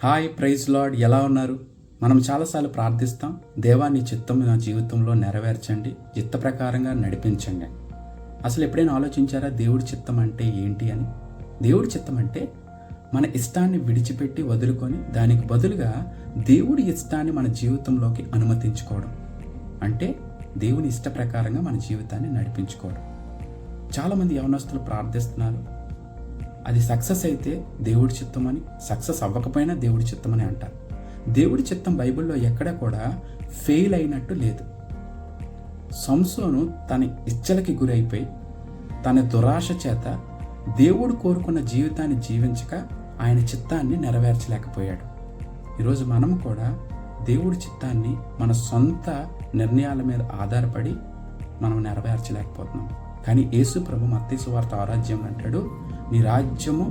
Hi, praise lord. ఎలా ఉన్నారు? మనం చాలాసార్లు ప్రార్థిస్తాం, దేవా నీ చిత్తం నా జీవితంలో నెరవేర్చండి, చిత్త ప్రకారంగా నడిపించండి. అసలు ఎప్పుడైనా ఆలోచించారా దేవుడి చిత్తం అంటే ఏంటి అని? దేవుడి చిత్తం అంటే మన ఇష్టాన్ని విడిచిపెట్టి వదులుకొని దానికి బదులుగా దేవుడి ఇష్టాన్ని మన జీవితంలోకి అనుమతించుకోవడం. అంటే దేవుని ఇష్ట ప్రకారంగా మన జీవితాన్ని నడిపించుకోవడం. చాలామంది యవనస్తులు ప్రార్థిస్తున్నారు, అది సక్సెస్ అయితే దేవుడి చిత్తం అని, సక్సెస్ అవ్వకపోయినా దేవుడి చిత్తం అని అంటారు. దేవుడి చిత్తం బైబిల్లో ఎక్కడ కూడా ఫెయిల్ అయినట్టు లేదు. సంసోను తన ఇచ్చలకి గురైపోయి తన దురాశ చేత దేవుడు కోరుకున్న జీవితాన్ని జీవించక ఆయన చిత్తాన్ని నెరవేర్చలేకపోయాడు. ఈరోజు మనం కూడా దేవుడి చిత్తాన్ని మన సొంత నిర్ణయాల మీద ఆధారపడి మనం నెరవేర్చలేకపోతున్నాం. కానీ యేసు ప్రభు మత్తయి సువార్త 6వ అధ్యాయం అంటాడు, నీ రాజ్యము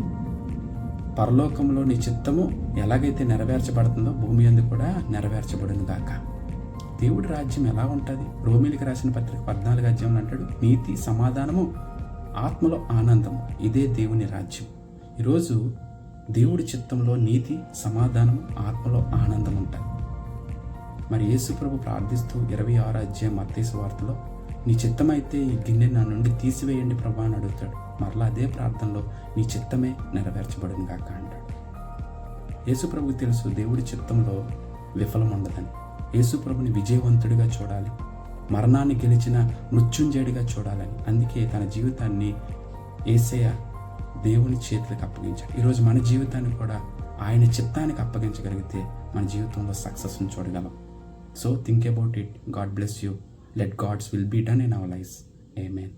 పరలోకంలో నీ చిత్తము ఎలాగైతే నెరవేర్చబడుతుందో భూమి యందు కూడా నెరవేర్చబడును గాక. దేవుడి రాజ్యం ఎలా ఉంటుంది? రోమీలికి రాసిన పత్రిక 14వ అధ్యాయంలో అంటాడు, నీతి, సమాధానము, ఆత్మలో ఆనందము, ఇదే దేవుని రాజ్యం. ఈరోజు దేవుడి చిత్తంలో నీతి, సమాధానము, ఆత్మలో ఆనందం ఉంటాయి. మరి యేసు ప్రభు ప్రార్థిస్తూ 26వ అధ్యాయం మత్తయి సువార్తలో, నీ చిత్తమైతే ఈ గిన్నె నా నుండి తీసివేయండి ప్రభా అని అడుగుతాడు. మరలా అదే ప్రార్థనలో నీ చిత్తమే నెరవేర్చబడును గాక అంటాడు. యేసు ప్రభుకు తెలుసు దేవుడి చిత్తంలో విఫలం ఉండదని. యేసు ప్రభుని విజయవంతుడిగా చూడాలి, మరణాన్ని గెలిచిన మృత్యుంజయుడిగా చూడాలని. అందుకే తన జీవితాన్ని యేసయ్య దేవుని చేతులకు అప్పగించాడు. ఈరోజు మన జీవితాన్ని కూడా ఆయన చిత్తానికి అప్పగించగలిగితే మన జీవితంలో సక్సెస్ని చూడగలం. So think about it. God bless you. Let God's will be done in our lives. Amen.